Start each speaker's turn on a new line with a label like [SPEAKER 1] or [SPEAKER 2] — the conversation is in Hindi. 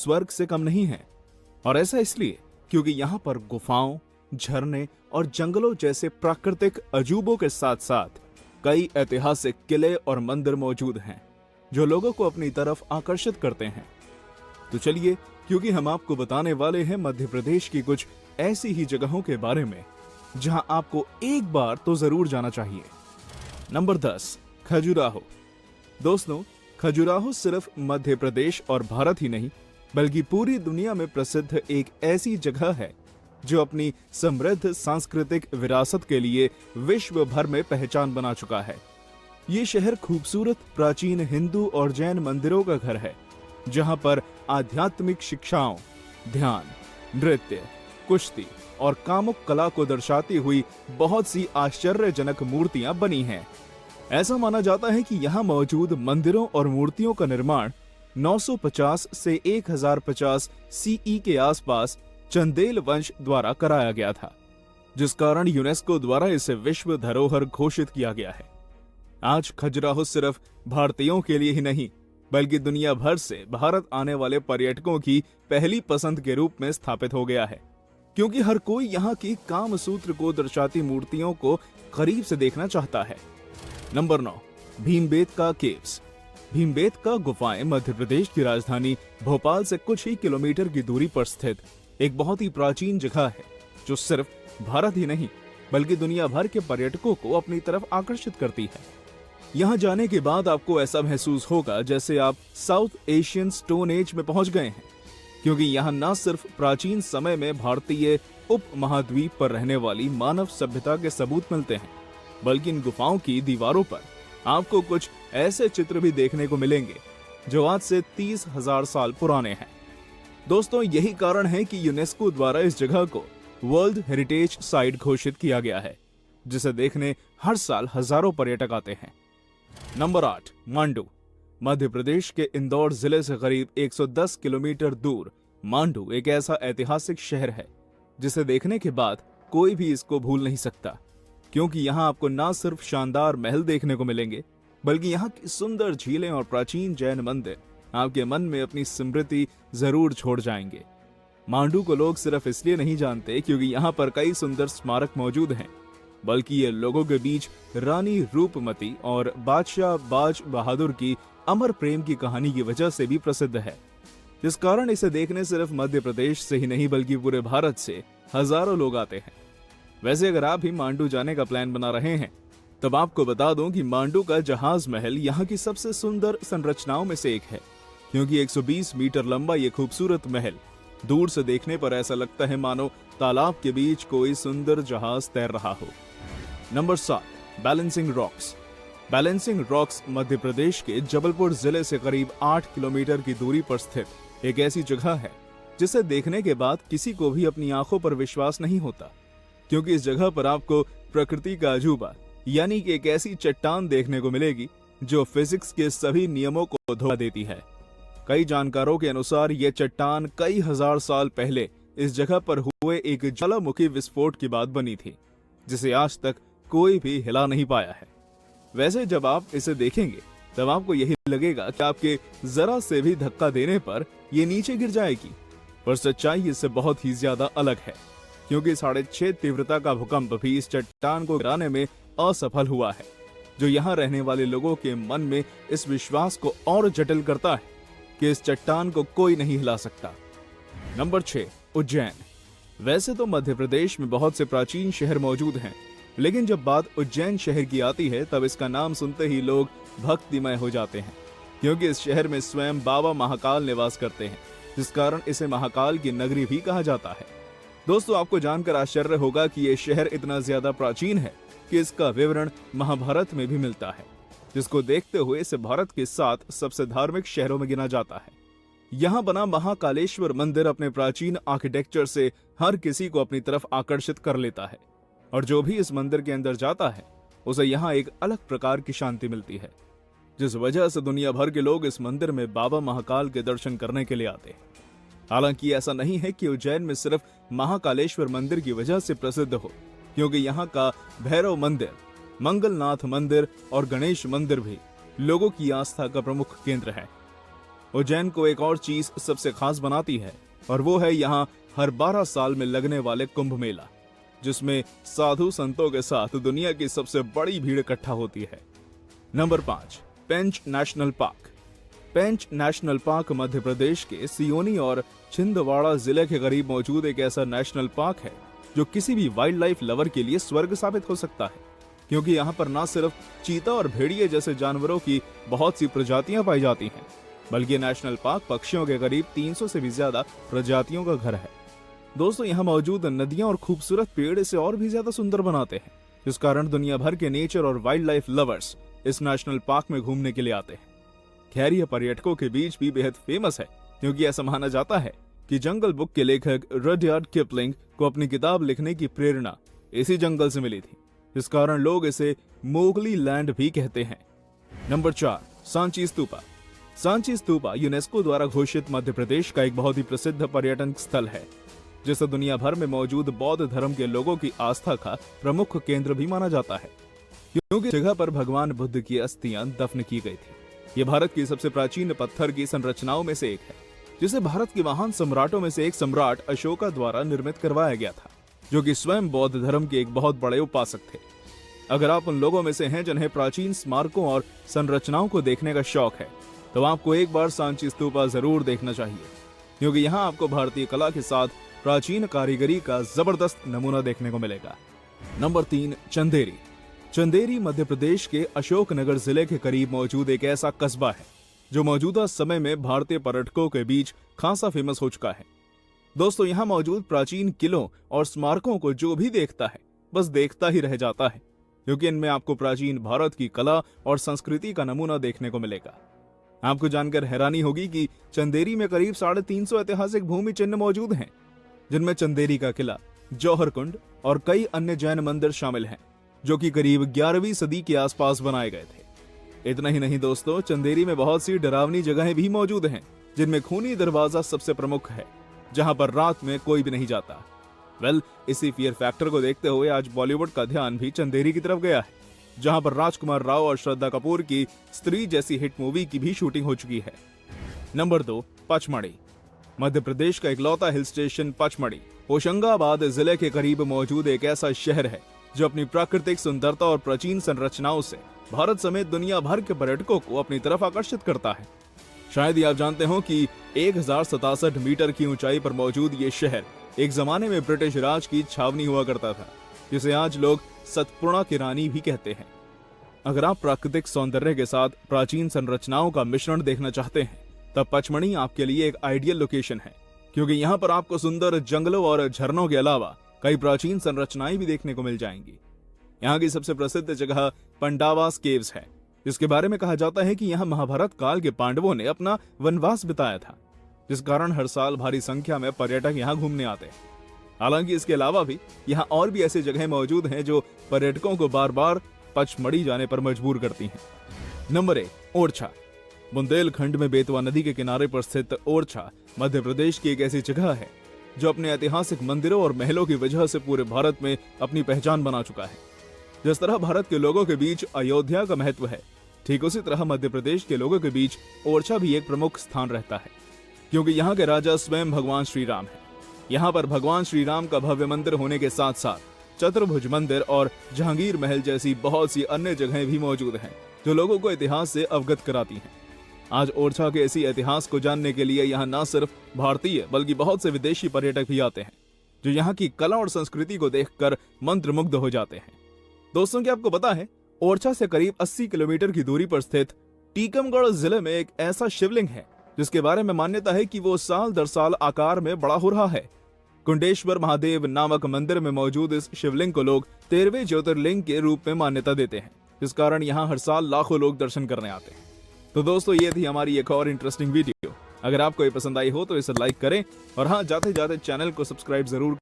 [SPEAKER 1] स्वर्ग से कम नहीं है। और ऐसा इसलिए क्योंकि यहाँ पर गुफाओं, झरने और जंगलों जैसे प्राकृतिक अजूबों के साथ साथ कई ऐतिहासिक किले और मंदिर मौजूद हैं जो लोगों को अपनी तरफ आकर्षित करते हैं। तो चलिए, क्योंकि हम आपको बताने वाले हैं मध्य प्रदेश की कुछ ऐसी ही जगहों के बारे में जहां आपको एक बार तो जरूर जाना चाहिए। नंबर 10, खजुराहो। दोस्तों, खजुराहो सिर्फ मध्य प्रदेश और भारत ही नहीं बल्कि पूरी दुनिया में प्रसिद्ध एक ऐसी जगह है जो अपनी समृद्ध सांस्कृतिक विरासत के लिए विश्व भर में पहचान बना चुका है। ये शहर खूबसूरत प्राचीन हिंदू और जैन मंदिरों का घर है, जहां पर आध्यात्मिक शिक्षाओं, ध्यान, नृत्य, कुश्ती और कामुक कला को दर्शाती हुई बहुत सी आश्चर्यजनक मूर्तियां बनी हैं। ऐसा माना जाता है कि यहाँ मौजूद मंदिरों और मूर्तियों का निर्माण 950 से 1050 सीई के आसपास चंदेल वंश द्वारा कराया गया था, जिस कारण यूनेस्को द्वारा इसे विश्व धरोहर घोषित किया गया है। आज खजुराहो सिर्फ भारतीयों के लिए ही नहीं बल्कि दुनिया भर से भारत आने वाले पर्यटकों की पहली पसंद के रूप में स्थापित हो गया है, क्योंकि हर कोई यहाँ की कामसूत्र को दर्शाती मूर्तियों को करीब से देखना चाहता है। Number 9, Bhimbetka caves. भीमबेटका गुफाएं मध्य प्रदेश की राजधानी भोपाल से कुछ ही किलोमीटर की दूरी पर स्थित एक बहुत ही प्राचीन जगह है जो सिर्फ भारत ही नहीं बल्कि दुनिया भर के पर्यटकों को अपनी तरफ आकर्षित करती है। यहाँ जाने के बाद आपको ऐसा महसूस होगा जैसे आप साउथ एशियन स्टोन एज में पहुंच गए हैं, क्योंकि यहाँ न सिर्फ प्राचीन समय में भारतीय उप महाद्वीप पर रहने वाली मानव सभ्यता के सबूत मिलते हैं, बल्कि इन गुफाओं की दीवारों पर आपको कुछ ऐसे चित्र भी देखने को मिलेंगे जो आज से 30,000 साल पुराने हैं। दोस्तों, यही कारण है कि यूनेस्को द्वारा इस जगह को वर्ल्ड हेरिटेज साइट घोषित किया गया है, जिसे देखने हर साल हजारों पर्यटक आते हैं। नंबर 8, मांडू। मध्य प्रदेश के इंदौर जिले से करीब 110 किलोमीटर दूर मांडू एक ऐसा ऐतिहासिक शहर है जिसे देखने के बाद कोई भी इसको भूल नहीं सकता, क्योंकि यहाँ आपको न सिर्फ शानदार महल देखने को मिलेंगे बल्कि यहाँ की सुंदर झीलें और प्राचीन जैन मंदिर आपके मन में अपनी स्मृति जरूर छोड़ जाएंगे। मांडू को लोग सिर्फ इसलिए नहीं जानते क्योंकि यहाँ पर कई सुंदर स्मारक मौजूद हैं, बल्कि ये लोगों के बीच रानी रूपमती और बादशाह बाज बहादुर की अमर प्रेम की कहानी की वजह से भी प्रसिद्ध है, जिस कारण इसे देखने सिर्फ मध्य प्रदेश से ही नहीं बल्कि पूरे भारत से हजारों लोग आते हैं। वैसे अगर आप भी मांडू जाने का प्लान बना रहे हैं तब आपको बता दूं कि मांडू का जहाज महल यहाँ की सबसे सुंदर संरचनाओं में से एक है, क्योंकि 120 मीटर लंबा ये खूबसूरत महल दूर से देखने पर ऐसा लगता है मानो तालाब के बीच कोई सुंदर जहाज तैर रहा हो। Number 7, balancing rocks. Balancing rocks Madhya Pradesh के जबलपुर जिले से करीब 8 किलोमीटर की दूरी पर स्थित एक ऐसी जगह है जिसे देखने के बाद किसी को भी अपनी आंखों पर विश्वास नहीं होता, क्योंकि इस जगह पर आपको प्रकृति का अजूबा यानी कि एक ऐसी चट्टान देखने को मिलेगी जो फिजिक्स के सभी नियमों को धोखा देती है। कई जानकारों के अनुसार यह चट्टान कई हजार साल पहले इस जगह पर हुए एक ज्वालामुखी विस्फोट के बाद बनी थी, जिसे आज तक कोई भी हिला नहीं पाया है। वैसे जब आप इसे देखेंगे तब आपको यही लगेगा कि आपके जरा से भी धक्का देने पर यह नीचे गिर जाएगी, पर सच्चाई इससे बहुत ही ज्यादा अलग है, क्योंकि 6.5 तीव्रता का भूकंप भी इस चट्टान को गिराने में असफल हुआ है, जो यहाँ रहने वाले लोगों के मन में इस विश्वास को और जटिल करता है कि इस चट्टान को कोई नहीं हिला सकता। नंबर 6, उज्जैन। वैसे तो मध्य प्रदेश में बहुत से प्राचीन शहर मौजूद हैं, लेकिन जब बात उज्जैन शहर की आती है तब इसका नाम सुनते ही लोग भक्तिमय हो जाते हैं, क्योंकि इस शहर में स्वयं बाबा महाकाल निवास करते हैं, जिस कारण इसे महाकाल की नगरी भी कहा जाता है। दोस्तों, आपको जानकर आश्चर्य होगा कि यह शहर इतना ज्यादा प्राचीन है कि इसका विवरण महाभारत में भी मिलता है, जिसको देखते हुए इसे भारत के 7 सबसे धार्मिक शहरों में गिना जाता है। यहाँ बना महाकालेश्वर मंदिर अपने प्राचीन आर्किटेक्चर से हर किसी को अपनी तरफ आकर्षित कर लेता है, और जो भी इस मंदिर के अंदर जाता है उसे यहाँ एक अलग प्रकार की शांति मिलती है, जिस वजह से दुनिया भर के लोग इस मंदिर में बाबा महाकाल के दर्शन करने के लिए आते हैं। हालांकि ऐसा नहीं है कि उज्जैन में सिर्फ महाकालेश्वर मंदिर की वजह से प्रसिद्ध हो, क्योंकि यहाँ का भैरव मंदिर, मंगलनाथ मंदिर और गणेश मंदिर भी लोगों की आस्था का प्रमुख केंद्र है। उज्जैन को एक और चीज सबसे खास बनाती है और वो है यहाँ हर 12 साल में लगने वाले कुंभ मेला, जिसमें साधु संतों के साथ दुनिया की सबसे बड़ी भीड़ इकट्ठा होती है। नंबर 5, पेंच नेशनल पार्क। पेंच नेशनल पार्क मध्य प्रदेश के सियोनी और छिंदवाड़ा जिले के करीब मौजूद एक ऐसा नेशनल पार्क है जो किसी भी वाइल्ड लाइफ लवर के लिए स्वर्ग साबित हो सकता है, क्योंकि यहाँ पर न सिर्फ चीता और भेड़िए जैसे जानवरों की बहुत सी प्रजातियां पाई जाती हैं, बल्कि नेशनल पार्क पक्षियों के करीब 300 से भी ज्यादा प्रजातियों का घर है। दोस्तों, यहाँ मौजूद नदियां और खूबसूरत पेड़ इसे और भी ज्यादा सुंदर बनाते हैं, जिस कारण दुनिया भर के नेचर और वाइल्ड लाइफ लवर्स इस नेशनल पार्क में घूमने के लिए आते हैं। खैर, यह पर्यटकों के बीच भी बेहद फेमस है, क्योंकि ऐसा माना जाता है कि जंगल बुक के लेखक रडयार्ड किपलिंग को अपनी किताब लिखने की प्रेरणा इसी जंगल से मिली थी, जिस कारण लोग इसे मोगली लैंड भी कहते हैं। नंबर 4, सांची स्तूपा। सांची स्तूपा यूनेस्को द्वारा घोषित मध्य प्रदेश का एक बहुत ही प्रसिद्ध पर्यटन स्थल है, जिसे दुनिया भर में मौजूद बौद्ध धर्म के लोगों की आस्था का प्रमुख केंद्र भी माना जाता है, क्योंकि जगह पर भगवान बुद्ध की अस्थियां दफन की गई थी। ये भारत की सबसे प्राचीन पत्थर की संरचनाओं में से एक है, जिसे भारत के महान सम्राटों में से एक सम्राट अशोका द्वारा निर्मित करवाया गया था, जो कि स्वयं बौद्ध धर्म के एक बहुत बड़े उपासक थे। अगर आप उन लोगों में से हैं जिन्हें प्राचीन स्मारकों और संरचनाओं को देखने का शौक है, तो आपको एक बार सांची स्तूपा जरूर देखना चाहिए, क्योंकि यहाँ आपको भारतीय कला के साथ प्राचीन कारीगरी का जबरदस्त नमूना देखने को मिलेगा। नंबर 3, चंदेरी। चंदेरी मध्य प्रदेश के अशोकनगर जिले के करीब मौजूद एक ऐसा कस्बा है जो मौजूदा समय में भारतीय पर्यटकों के बीच खासा फेमस हो चुका है। दोस्तों, यहाँ मौजूद प्राचीन किलों और स्मारकों को जो भी देखता है बस देखता ही रह जाता है, क्योंकि इनमें आपको प्राचीन भारत की कला और संस्कृति का नमूना देखने को मिलेगा। आपको जानकर हैरानी होगी कि चंदेरी में करीब 350 ऐतिहासिक भूमि चिन्ह मौजूद हैं, जिनमें चंदेरी का किला, जौहर कुंड और कई अन्य जैन मंदिर शामिल हैं, जो कि करीब 11वीं सदी के आसपास बनाए गए थे। इतना ही नहीं दोस्तों, चंदेरी में बहुत सी डरावनी जगहें भी मौजूद हैं, जिनमें खूनी दरवाजा सबसे प्रमुख है, जहां पर रात में कोई भी नहीं जाता। इसी फियर फैक्टर को देखते हुए आज बॉलीवुड का ध्यान भी चंदेरी की तरफ गया है, जहां पर राजकुमार राव और श्रद्धा कपूर की स्त्री जैसी हिट मूवी की भी शूटिंग हो चुकी है। नंबर 2, पचमढ़ी। मध्य प्रदेश का इकलौता हिल स्टेशन पचमढ़ी होशंगाबाद जिले के करीब मौजूद एक ऐसा शहर है जो अपनी प्राकृतिक सुंदरता और प्राचीन संरचनाओं से भारत समेत दुनिया भर के पर्यटकों को अपनी तरफ आकर्षित करता है। शायद ही आप जानते हो कि 1067 मीटर की ऊंचाई पर मौजूद ये शहर एक जमाने में ब्रिटिश राज की छावनी हुआ करता था, जिसे आज लोग सतपुड़ा की रानी भी कहते हैं। अगर आप प्राकृतिक सौंदर्य के साथ प्राचीन संरचनाओं का मिश्रण देखना चाहते हैं, तब पचमढ़ी आपके लिए एक आइडियल लोकेशन है, क्योंकि यहाँ पर आपको सुंदर जंगलों और झरनों के अलावा कई प्राचीन संरचनाएं भी देखने को मिल जाएंगी। यहाँ की सबसे प्रसिद्ध जगह पंडावास केव्स है, जिसके बारे में कहा जाता है कि यहाँ महाभारत काल के पांडवों ने अपना वनवास बिताया था, जिस कारण हर साल भारी संख्या में पर्यटक यहाँ घूमने आते हैं। हालांकि इसके अलावा भी यहाँ और भी ऐसी जगहें मौजूद हैं जो पर्यटकों को बार बार पचमढ़ी जाने पर मजबूर करती हैं। नंबर 1, ओरछा। बुंदेलखंड में बेतवा नदी के किनारे पर स्थित ओरछा मध्य प्रदेश की एक ऐसी जगह है जो अपने ऐतिहासिक मंदिरों और महलों की वजह से पूरे भारत में अपनी पहचान बना चुका है। जिस तरह भारत के लोगों के बीच अयोध्या का महत्व है, ठीक उसी तरह मध्य प्रदेश के लोगों के बीच ओरछा भी एक प्रमुख स्थान रहता है, क्योंकि यहाँ के राजा स्वयं भगवान श्री राम है। यहाँ पर भगवान श्री राम का भव्य मंदिर होने के साथ साथ चतुर्भुज मंदिर और जहांगीर महल जैसी बहुत सी अन्य जगहें भी मौजूद हैं, जो लोगों को इतिहास से अवगत कराती हैं। आज ओरछा के इसी इतिहास को जानने के लिए यहाँ न सिर्फ भारतीय बल्कि बहुत से विदेशी पर्यटक भी आते हैं, जो यहाँ की कला और संस्कृति को देखकर मंत्रमुग्ध हो जाते हैं। दोस्तों, क्या आपको पता है, ओरछा से करीब 80 किलोमीटर की दूरी पर स्थित टीकमगढ़ जिले में एक ऐसा शिवलिंग है जिसके बारे में मान्यता है कि वो साल दर साल आकार में बड़ा हो रहा है। कुंडेश्वर महादेव नामक मंदिर में मौजूद इस शिवलिंग को लोग 13वें ज्योतिर्लिंग के रूप में मान्यता देते हैं, जिस कारण यहाँ हर साल लाखों लोग दर्शन करने आते हैं। तो दोस्तों, ये थी हमारी एक और इंटरेस्टिंग वीडियो। अगर आपको ये पसंद आई हो तो इसे लाइक करें, और हाँ, जाते जाते चैनल को सब्सक्राइब जरूर